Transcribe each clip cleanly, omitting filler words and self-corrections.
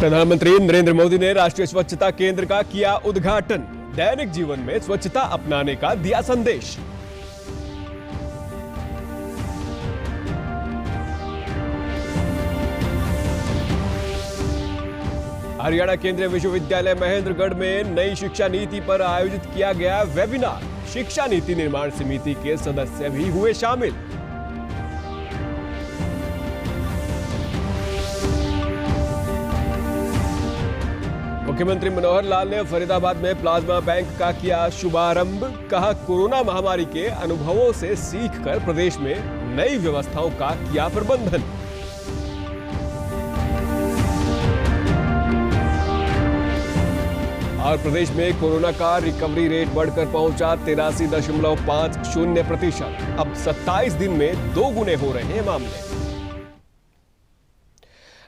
प्रधानमंत्री नरेंद्र मोदी ने राष्ट्रीय स्वच्छता केंद्र का किया उद्घाटन। दैनिक जीवन में स्वच्छता अपनाने का दिया संदेश। हरियाणा केंद्रीय विश्वविद्यालय महेंद्रगढ़ में नई शिक्षा नीति पर आयोजित किया गया वेबिनार। शिक्षा नीति निर्माण समिति के सदस्य भी हुए शामिल। मुख्यमंत्री मनोहर लाल ने फरीदाबाद में प्लाज्मा बैंक का किया शुभारंभ। कहा, कोरोना महामारी के अनुभवों से सीखकर प्रदेश में नई व्यवस्थाओं का किया प्रबंधन। और प्रदेश में कोरोना का रिकवरी रेट बढ़कर पहुंचा 83.50%। अब 27 दिन में 2 गुने हो रहे हैं मामले।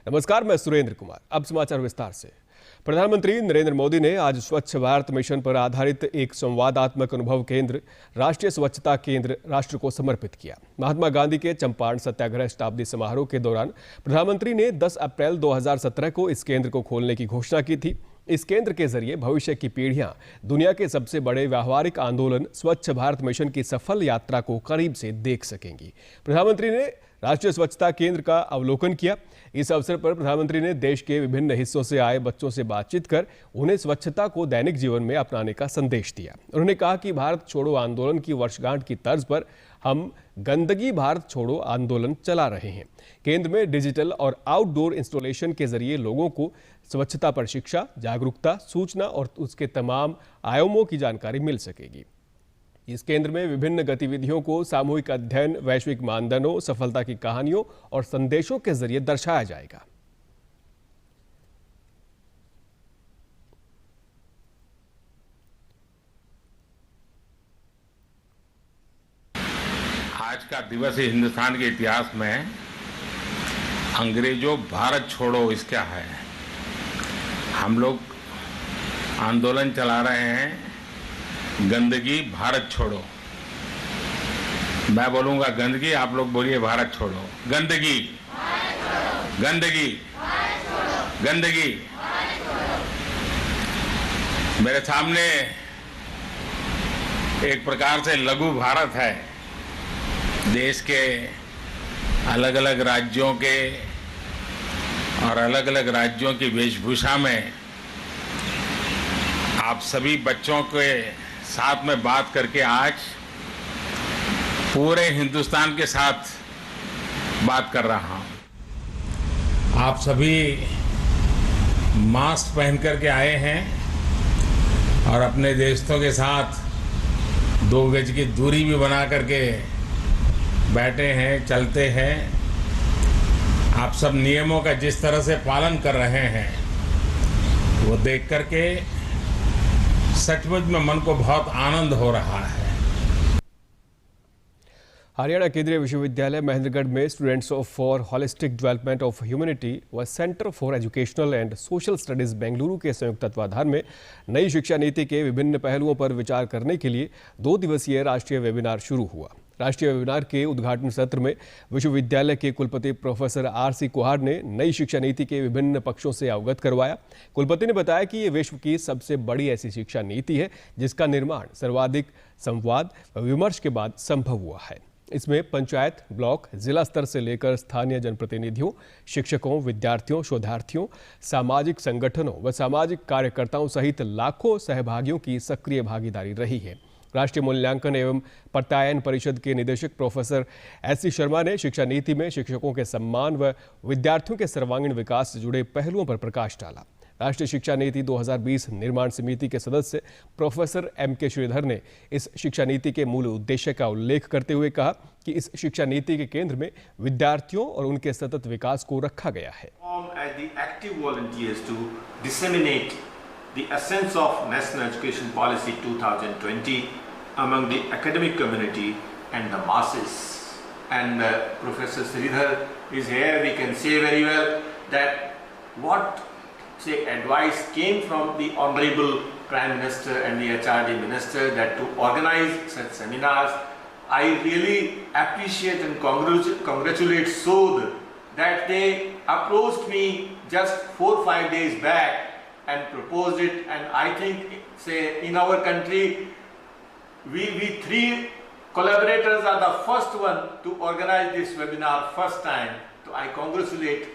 नमस्कार, मैं सुरेंद्र कुमार। अब समाचार विस्तार से। प्रधानमंत्री नरेंद्र मोदी ने आज स्वच्छ भारत मिशन पर आधारित एक संवादात्मक अनुभव केंद्र राष्ट्रीय स्वच्छता केंद्र राष्ट्र को समर्पित किया। महात्मा गांधी के चंपारण सत्याग्रह शताब्दी समारोह के दौरान प्रधानमंत्री ने 10 अप्रैल 2017 को इस केंद्र को खोलने की घोषणा की थी। इस केंद्र के जरिए भविष्य की पीढ़ियां दुनिया के सबसे बड़े व्यावहारिक आंदोलन स्वच्छ भारत मिशन की सफल यात्रा को करीब से देख सकेंगी। प्रधानमंत्री ने राष्ट्रीय स्वच्छता केंद्र का अवलोकन किया। इस अवसर पर प्रधानमंत्री ने देश के विभिन्न हिस्सों से आए बच्चों से बातचीत कर उन्हें स्वच्छता को दैनिक जीवन में अपनाने का संदेश दिया। उन्होंने कहा कि भारत छोड़ो आंदोलन की वर्षगांठ की तर्ज पर हम गंदगी भारत छोड़ो आंदोलन चला रहे हैं। केंद्र में डिजिटल और आउटडोर इंस्टॉलेशन के जरिए लोगों को स्वच्छता पर शिक्षा, जागरूकता, सूचना और उसके तमाम आयामों की जानकारी मिल सकेगी। इस केंद्र में विभिन्न गतिविधियों को सामूहिक अध्ययन, वैश्विक मानदंडों, सफलता की कहानियों और संदेशों के जरिए दर्शाया जाएगा। आज का दिवस हिंदुस्तान के इतिहास में अंग्रेजों भारत छोड़ो इसका है। हम लोग आंदोलन चला रहे हैं, गंदगी भारत छोड़ो। मैं बोलूंगा गंदगी, आप लोग बोलिए भारत छोड़ो। गंदगी, गंदगी, गंदगी। मेरे सामने एक प्रकार से लघु भारत है। देश के अलग अलग राज्यों के और अलग अलग राज्यों की वेशभूषा में आप सभी बच्चों के साथ में बात करके आज पूरे हिंदुस्तान के साथ बात कर रहा हूं। आप सभी मास्क पहन करके आए हैं और अपने दोस्तों के साथ 2 गज की दूरी भी बना करके बैठे हैं, चलते हैं। आप सब नियमों का जिस तरह से पालन कर रहे हैं वो देख करके सचमुच में मन को बहुत आनंद हो रहा है। हरियाणा केंद्रीय विश्वविद्यालय महेंद्रगढ़ में students for holistic development of humanity व centre for educational and social studies Bengaluru के संयुक्त तत्वाधान में नई शिक्षा नीति के विभिन्न पहलुओं पर विचार करने के लिए 2 दिवसीय राष्ट्रीय वेबिनार शुरू हुआ। राष्ट्रीय वेबिनार के उद्घाटन सत्र में विश्वविद्यालय के कुलपति प्रोफेसर आर.सी. कुहार ने नई शिक्षा नीति के विभिन्न पक्षों से अवगत करवाया। कुलपति ने बताया कि ये विश्व की सबसे बड़ी ऐसी शिक्षा नीति है जिसका निर्माण सर्वाधिक संवाद व विमर्श के बाद संभव हुआ है। इसमें पंचायत, ब्लॉक, जिला स्तर से लेकर स्थानीय जनप्रतिनिधियों, शिक्षकों, विद्यार्थियों, शोधार्थियों, सामाजिक संगठनों व सामाजिक कार्यकर्ताओं सहित लाखों सहभागियों की सक्रिय भागीदारी रही है। राष्ट्रीय मूल्यांकन एवं प्रत्यायन परिषद के निदेशक प्रोफेसर एस.सी. शर्मा ने शिक्षा नीति में शिक्षकों के सम्मान व विद्यार्थियों के सर्वांगीण विकास से जुड़े पहलुओं पर प्रकाश डाला। राष्ट्रीय शिक्षा नीति 2020 निर्माण समिति के सदस्य प्रोफेसर M.K. श्रीधर ने इस शिक्षा नीति के मूल उद्देश्य का उल्लेख करते हुए कहा कि इस शिक्षा नीति के केंद्र में विद्यार्थियों और उनके सतत विकास को रखा गया है। The essence of National Education Policy 2020 among the academic community and the masses. And Professor Sridhar is here. We can say very well that what advice came from the Honorable Prime Minister and the HRD Minister that to organize such seminars. I really appreciate and congratulate Sodh that they approached me just 4-5 days back and proposed it, and I think, say, in our country, we three collaborators are the first one to organize this webinar first time. So I congratulate.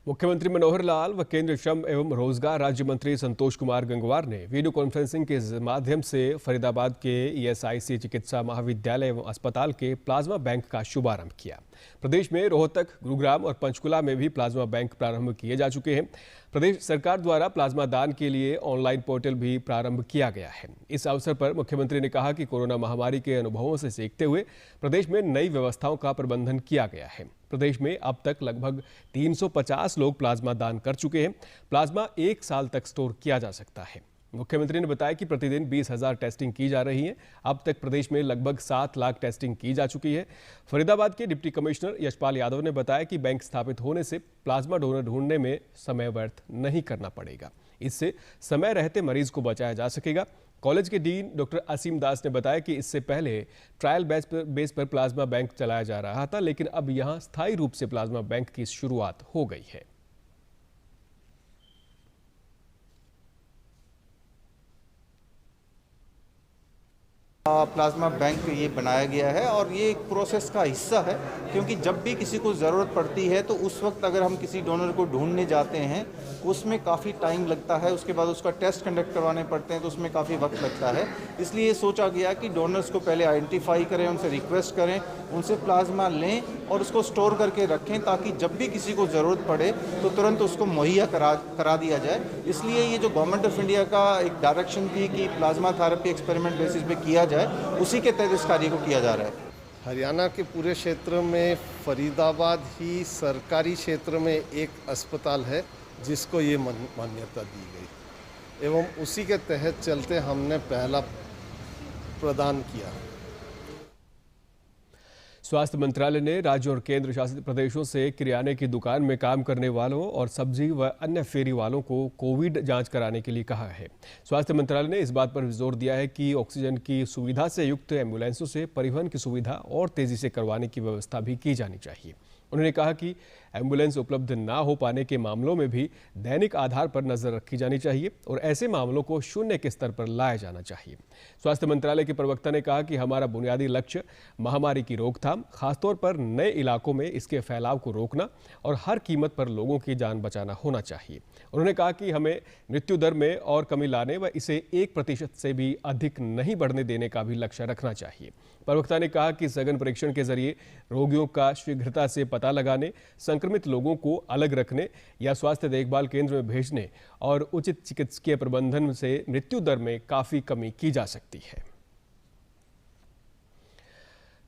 मुख्यमंत्री मनोहर लाल व केंद्रीय श्रम एवं रोजगार राज्य मंत्री संतोष कुमार गंगवार ने video conferencing के माध्यम से फरीदाबाद के ईएसआईसी चिकित्सा महाविद्यालय एवं अस्पताल के प्लाज्मा बैंक का शुभारंभ किया। प्रदेश में रोहतक, गुरुग्राम और पंचकुला में भी प्लाज्मा बैंक प्रारंभ किए जा चुके हैं। प्रदेश सरकार द्वारा प्लाज्मा दान के लिए ऑनलाइन पोर्टल भी प्रारंभ किया गया है। इस अवसर पर मुख्यमंत्री ने कहा कि कोरोना महामारी के अनुभवों से सीखते हुए प्रदेश में नई व्यवस्थाओं का प्रबंधन किया गया है। प्रदेश में अब तक लगभग 350 लोग प्लाज्मा दान कर चुके हैं। प्लाज्मा 1 साल तक स्टोर किया जा सकता है। मुख्यमंत्री ने बताया कि प्रतिदिन 20,000 टेस्टिंग की जा रही है। अब तक प्रदेश में लगभग 7 लाख टेस्टिंग की जा चुकी है। फरीदाबाद के डिप्टी कमिश्नर यशपाल यादव ने बताया कि बैंक स्थापित होने से प्लाज्मा डोनर ढूंढने में समय व्यर्थ नहीं करना पड़ेगा। इससे समय रहते मरीज को बचाया जा सकेगा। कॉलेज के डीन डॉक्टर असीम दास ने बताया कि इससे पहले ट्रायल बेस पर प्लाज्मा बैंक चलाया जा रहा था, लेकिन अब यहां स्थायी रूप से प्लाज्मा बैंक की शुरुआत हो गई है। प्लाज्मा बैंक ये बनाया गया है और ये एक प्रोसेस का हिस्सा है, क्योंकि जब भी किसी को ज़रूरत पड़ती है तो उस वक्त अगर हम किसी डोनर को ढूंढने जाते हैं उसमें काफ़ी टाइम लगता है। उसके बाद उसका टेस्ट कंडक्ट करवाने पड़ते हैं तो उसमें काफ़ी वक्त लगता है। इसलिए सोचा गया कि डोनर्स को पहले आइडेंटिफाई करें, उनसे रिक्वेस्ट करें, उनसे प्लाज्मा लें और उसको स्टोर करके रखें, ताकि जब भी किसी को ज़रूरत पड़े तो तुरंत उसको मुहैया करा दिया जाए। इसलिए ये जो गवर्नमेंट ऑफ इंडिया का एक डायरेक्शन थी कि प्लाज्मा थेरेपी एक्सपेरिमेंट बेसिस पे किया जाए, उसी के तहत इस कार्य को किया जा रहा है। हरियाणा के पूरे क्षेत्र में फरीदाबाद ही सरकारी क्षेत्र में एक अस्पताल है जिसको ये मान्यता दी गई, एवं उसी के तहत चलते हमने पहला प्रदान किया। स्वास्थ्य मंत्रालय ने राज्यों और केंद्र शासित प्रदेशों से किराने की दुकान में काम करने वालों और सब्जी व अन्य फेरी वालों को कोविड जांच कराने के लिए कहा है। स्वास्थ्य मंत्रालय ने इस बात पर जोर दिया है कि ऑक्सीजन की सुविधा से युक्त एम्बुलेंसों से परिवहन की सुविधा और तेजी से करवाने की व्यवस्था भी की जानी चाहिए। उन्होंने कहा कि एम्बुलेंस उपलब्ध ना हो पाने के मामलों में भी दैनिक आधार पर नजर रखी जानी चाहिए और ऐसे मामलों को शून्य के स्तर पर लाया जाना चाहिए। स्वास्थ्य मंत्रालय के प्रवक्ता ने कहा कि हमारा बुनियादी लक्ष्य महामारी की रोकथाम, खासतौर पर नए इलाकों में इसके फैलाव को रोकना और हर कीमत पर लोगों की जान बचाना होना चाहिए। उन्होंने कहा कि हमें मृत्यु दर में और कमी लाने व इसे 1% से भी अधिक नहीं बढ़ने देने का भी लक्ष्य रखना चाहिए। प्रवक्ता ने कहा कि सघन परीक्षण के जरिए रोगियों का शीघ्रता से पता लगाने, संक्रमित लोगों को अलग रखने या स्वास्थ्य देखभाल केंद्र में भेजने और उचित चिकित्सकीय प्रबंधन से मृत्यु दर में काफी कमी की जा सकती है।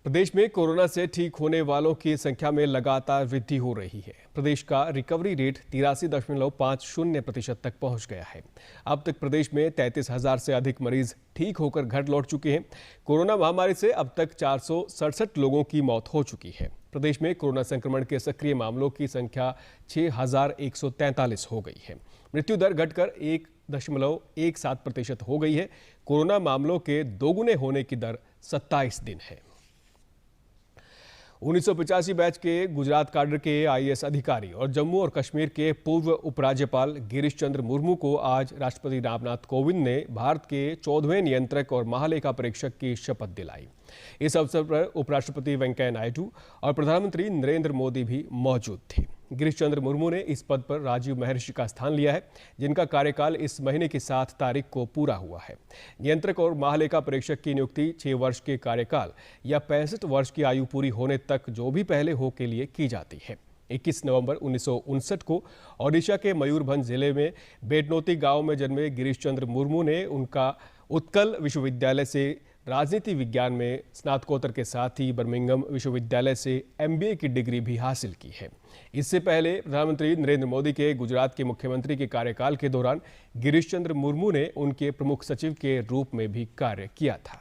प्रदेश में कोरोना से ठीक होने वालों की संख्या में लगातार वृद्धि हो रही है। प्रदेश का रिकवरी रेट 83.50% तक पहुंच गया है। अब तक प्रदेश में 33,000 से अधिक मरीज ठीक होकर घर लौट चुके हैं। कोरोना महामारी से अब तक 467 लोगों की मौत हो चुकी है। प्रदेश में कोरोना संक्रमण के सक्रिय मामलों की संख्या 6,143 हो गई है। मृत्यु दर घटकर 1.17% हो गई है। कोरोना मामलों के दोगुने होने की दर 27 दिन है। 1985 बैच के गुजरात काडर के आईएएस अधिकारी और जम्मू और कश्मीर के पूर्व उपराज्यपाल गिरीश चंद्र मुर्मू को आज राष्ट्रपति रामनाथ कोविंद ने भारत के 14वें नियंत्रक और महालेखा परीक्षक की शपथ दिलाई। इस अवसर पर उपराष्ट्रपति वेंकैया नायडू और प्रधानमंत्री नरेंद्र मोदी भी मौजूद थे। गिरीश चंद्र मुर्मू ने इस पद पर राजीव महर्षि का स्थान लिया है, जिनका कार्यकाल इस महीने की 7 तारीख को पूरा हुआ है। नियंत्रक और महालेखा परीक्षक की नियुक्ति 6 वर्ष के कार्यकाल या 65 वर्ष की आयु पूरी होने तक जो भी पहले हो के लिए की जाती है। 21 नवंबर 1959 को ओडिशा के मयूरभंज जिले में बेडनोती गांव में जन्मे गिरीश चंद्र मुर्मू ने उनका उत्कल विश्वविद्यालय से राजनीति विज्ञान में स्नातकोत्तर के साथ ही बर्मिंघम विश्वविद्यालय से MBA की डिग्री भी हासिल की है। इससे पहले प्रधानमंत्री नरेंद्र मोदी के गुजरात के मुख्यमंत्री के कार्यकाल के दौरान गिरीश चंद्र मुर्मू ने उनके प्रमुख सचिव के रूप में भी कार्य किया था।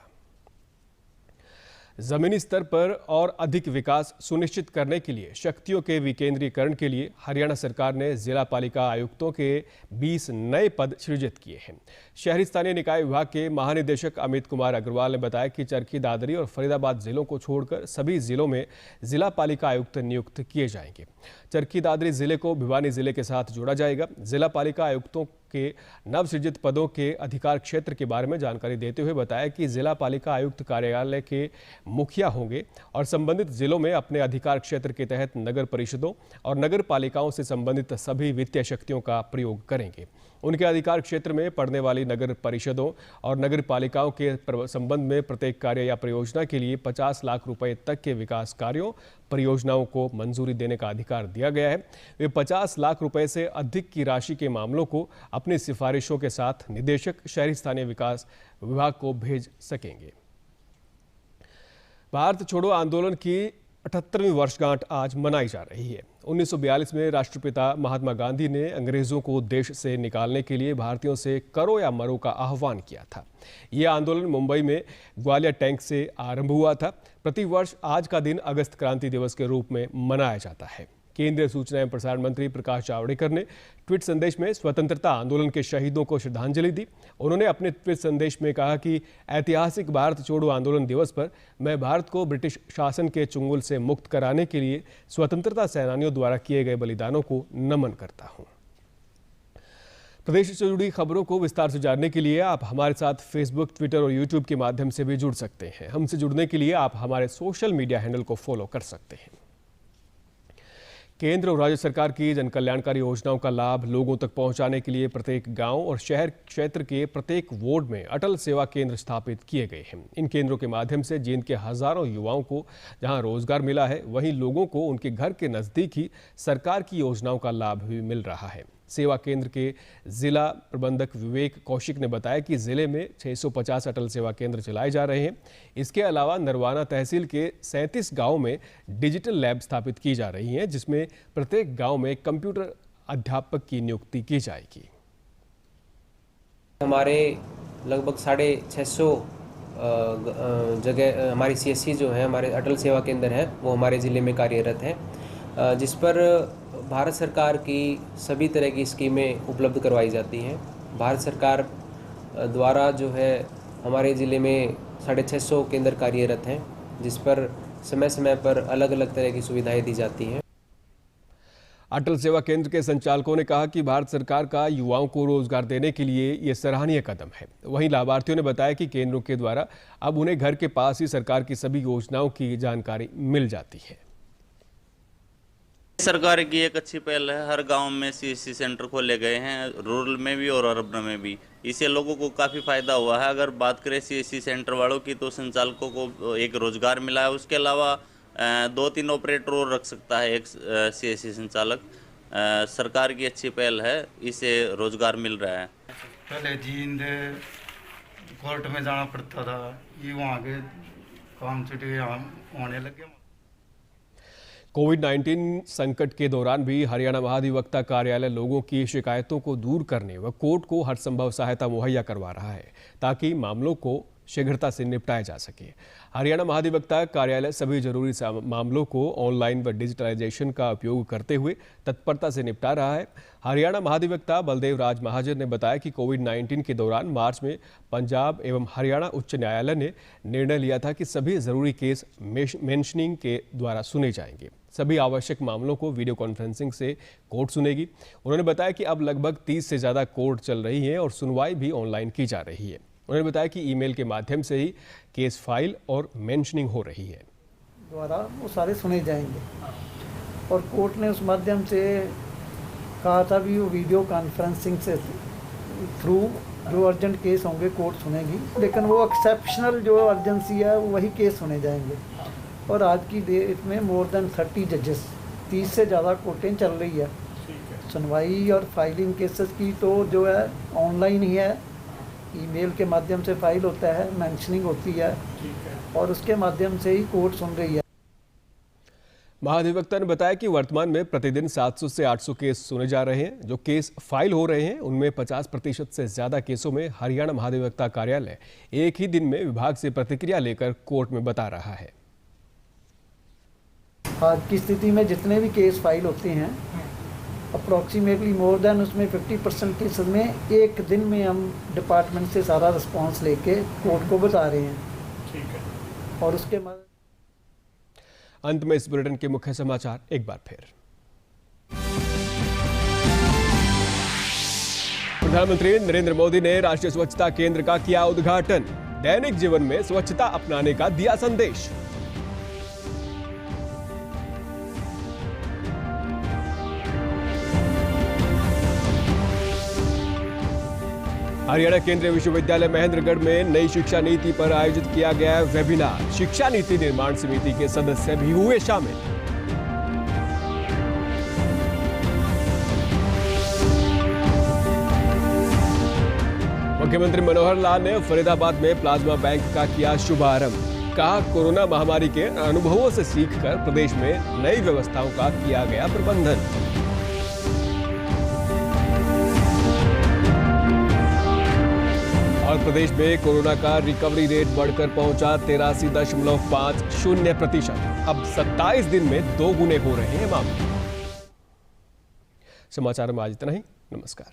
जमीनी स्तर पर और अधिक विकास सुनिश्चित करने के लिए शक्तियों के विकेंद्रीकरण के लिए हरियाणा सरकार ने जिला पालिका आयुक्तों के 20 नए पद सृजित किए हैं। शहरी स्थानीय निकाय विभाग के महानिदेशक अमित कुमार अग्रवाल ने बताया कि चरखी दादरी और फरीदाबाद जिलों को छोड़कर सभी जिलों में जिला पालिका आयुक्त नियुक्त किए जाएंगे। चरखी दादरी जिले को भिवानी जिले के साथ जोड़ा जाएगा। जिला पालिका आयुक्तों के नवसृजित पदों के अधिकार क्षेत्र के बारे में जानकारी देते हुए बताया कि जिला पालिका आयुक्त कार्यालय के मुखिया होंगे और संबंधित जिलों में अपने अधिकार क्षेत्र के तहत नगर परिषदों और नगर पालिकाओं से संबंधित सभी वित्तीय शक्तियों का प्रयोग करेंगे। उनके अधिकार क्षेत्र में पड़ने वाली नगर परिषदों और नगर पालिकाओं के संबंध में प्रत्येक कार्य या परियोजना के लिए 50 लाख रुपए तक के विकास कार्यों परियोजनाओं को मंजूरी देने का अधिकार दिया गया है। वे 50 लाख रुपए से अधिक की राशि के मामलों को अपनी सिफारिशों के साथ निदेशक शहरी स्थानीय विकास विभाग को भेज सकेंगे। भारत छोड़ो आंदोलन की 78वीं वर्षगांठ आज मनाई जा रही है। 1942 में राष्ट्रपिता महात्मा गांधी ने अंग्रेजों को देश से निकालने के लिए भारतीयों से करो या मरो का आह्वान किया था। यह आंदोलन मुंबई में ग्वालियर टैंक से आरंभ हुआ था। प्रतिवर्ष आज का दिन अगस्त क्रांति दिवस के रूप में मनाया जाता है। केंद्रीय सूचना एवं प्रसारण मंत्री प्रकाश जावड़ेकर ने ट्वीट संदेश में स्वतंत्रता आंदोलन के शहीदों को श्रद्धांजलि दी। उन्होंने अपने ट्वीट संदेश में कहा कि ऐतिहासिक भारत छोड़ो आंदोलन दिवस पर मैं भारत को ब्रिटिश शासन के चंगुल से मुक्त कराने के लिए स्वतंत्रता सेनानियों द्वारा किए गए बलिदानों को नमन करता हूं। प्रदेश से जुड़ी खबरों को विस्तार से जानने के लिए आप हमारे साथ फेसबुक, ट्विटर और यूट्यूब के माध्यम से भी जुड़ सकते हैं। हमसे जुड़ने के लिए आप हमारे सोशल मीडिया हैंडल को फॉलो कर सकते हैं। केंद्र और राज्य सरकार की जन कल्याणकारी योजनाओं का लाभ लोगों तक पहुंचाने के लिए प्रत्येक गांव और शहर क्षेत्र के प्रत्येक वार्ड में अटल सेवा केंद्र स्थापित किए गए हैं। इन केंद्रों के माध्यम से जींद के हजारों युवाओं को जहां रोजगार मिला है, वहीं लोगों को उनके घर के नजदीक ही सरकार की योजनाओं का लाभ भी मिल रहा है। सेवा केंद्र के जिला प्रबंधक विवेक कौशिक ने बताया कि जिले में 650 अटल सेवा केंद्र चलाए जा रहे हैं। इसके अलावा नरवाना तहसील के 37 गांवों में डिजिटल लैब स्थापित की जा रही हैं, जिसमें प्रत्येक गांव में कंप्यूटर अध्यापक की नियुक्ति की जाएगी। हमारे लगभग 650 जगह हमारी CSC जो है, हमारे अटल सेवा केंद्र हैं, वो हमारे ज़िले में कार्यरत हैं, जिस पर भारत सरकार की सभी तरह की स्कीमें उपलब्ध करवाई जाती हैं। भारत सरकार द्वारा जो है हमारे ज़िले में 650 केंद्र कार्यरत हैं, जिस पर समय समय पर अलग अलग तरह की सुविधाएं दी जाती हैं। अटल सेवा केंद्र के संचालकों ने कहा कि भारत सरकार का युवाओं को रोजगार देने के लिए ये सराहनीय कदम है। वहीं लाभार्थियों ने बताया कि केंद्रों के द्वारा अब उन्हें घर के पास ही सरकार की सभी योजनाओं की जानकारी मिल जाती है। सरकार की एक अच्छी पहल है। हर गांव में CSC सेंटर खोले गए हैं, रूरल में भी और अर्बन में भी। इससे लोगों को काफ़ी फायदा हुआ है। अगर बात करें CSC सेंटर वालों की, तो संचालकों को एक रोजगार मिला है। उसके अलावा 2-3 ऑपरेटर और रख सकता है एक CSC संचालक। सरकार की अच्छी पहल है, इससे रोजगार मिल रहा है। पहले जींद कोर्ट में जाना पड़ता था, ये वहाँ के काम छुट्टी यहाँ होने लगे। कोविड-19 संकट के दौरान भी हरियाणा महाधिवक्ता कार्यालय लोगों की शिकायतों को दूर करने व कोर्ट को हर संभव सहायता मुहैया करवा रहा है, ताकि मामलों को शीघ्रता से निपटाया जा सके। हरियाणा महाधिवक्ता कार्यालय सभी जरूरी मामलों को ऑनलाइन व डिजिटलाइजेशन का उपयोग करते हुए तत्परता से निपटा रहा है। हरियाणा महाधिवक्ता बलदेव राज महाजन ने बताया कि कोविड-19 के दौरान मार्च में पंजाब एवं हरियाणा उच्च न्यायालय ने निर्णय लिया था कि सभी जरूरी केस मेंशनिंग के द्वारा सुने जाएंगे। सभी आवश्यक मामलों को वीडियो कॉन्फ्रेंसिंग से कोर्ट सुनेगी। उन्होंने बताया कि अब लगभग 30 से ज़्यादा कोर्ट चल रही हैं और सुनवाई भी ऑनलाइन की जा रही है। उन्होंने बताया कि ईमेल के माध्यम से ही केस फाइल और मेंशनिंग हो रही है। द्वारा वो सारे सुने जाएंगे और कोर्ट ने उस माध्यम से कहा था भी वो वीडियो कॉन्फ्रेंसिंग से थ्रू जो अर्जेंट केस होंगे कोर्ट सुनेगी, लेकिन वो एक्सेप्शनल जो अर्जेंसी है वही केस सुने जाएंगे। और आज की डेट में मोर देन 30 जजेस, 30 से ज़्यादा कोर्टें चल रही है। सुनवाई और फाइलिंग केसेस की तो जो है ऑनलाइन ही है, ईमेल के माध्यम से फाइल होता है, मेंशनिंग होती है और उसके माध्यम से ही कोर्ट सुन रही है। महाधिवक्ता ने बताया कि वर्तमान में प्रतिदिन 700 से 800 केस सुने जा रहे हैं। जो केस फाइल हो रहे हैं उनमें 50% से ज्यादा केसों में हरियाणा महाधिवक्ता कार्यालय एक ही दिन में विभाग से प्रतिक्रिया लेकर कोर्ट में बता रहा है। आज की स्थिति में जितने भी केस फाइल होते हैं अप्रॉक्सीमेटली मोर देन उसमें 50% केस में एक दिन में हम डिपार्टमेंट से सारा रिस्पांस लेके कोर्ट को बता रहे हैं। ठीक है। और उसके बाद अंत में इस बुलेटिन के मुख्य समाचार एक बार फिर। प्रधानमंत्री नरेंद्र मोदी ने राष्ट्रीय स्वच्छता केंद्र का किया उद्घाटन। दैनिक जीवन में स्वच्छता अपनाने का दिया संदेश। हरियाणा केंद्रीय विश्वविद्यालय महेंद्रगढ़ में नई शिक्षा नीति पर आयोजित किया गया वेबिनार। शिक्षा नीति निर्माण समिति के सदस्य भी हुए शामिल। मुख्यमंत्री मनोहर लाल ने फरीदाबाद में प्लाज्मा बैंक का किया शुभारंभ। कहा, कोरोना महामारी के अनुभवों से सीखकर प्रदेश में नई व्यवस्थाओं का किया गया प्रबंधन। और प्रदेश में कोरोना का रिकवरी रेट बढ़कर पहुंचा 83.50%। अब 27 दिन में 2 गुने हो रहे हैं मामले। समाचार में आज इतना ही। नमस्कार।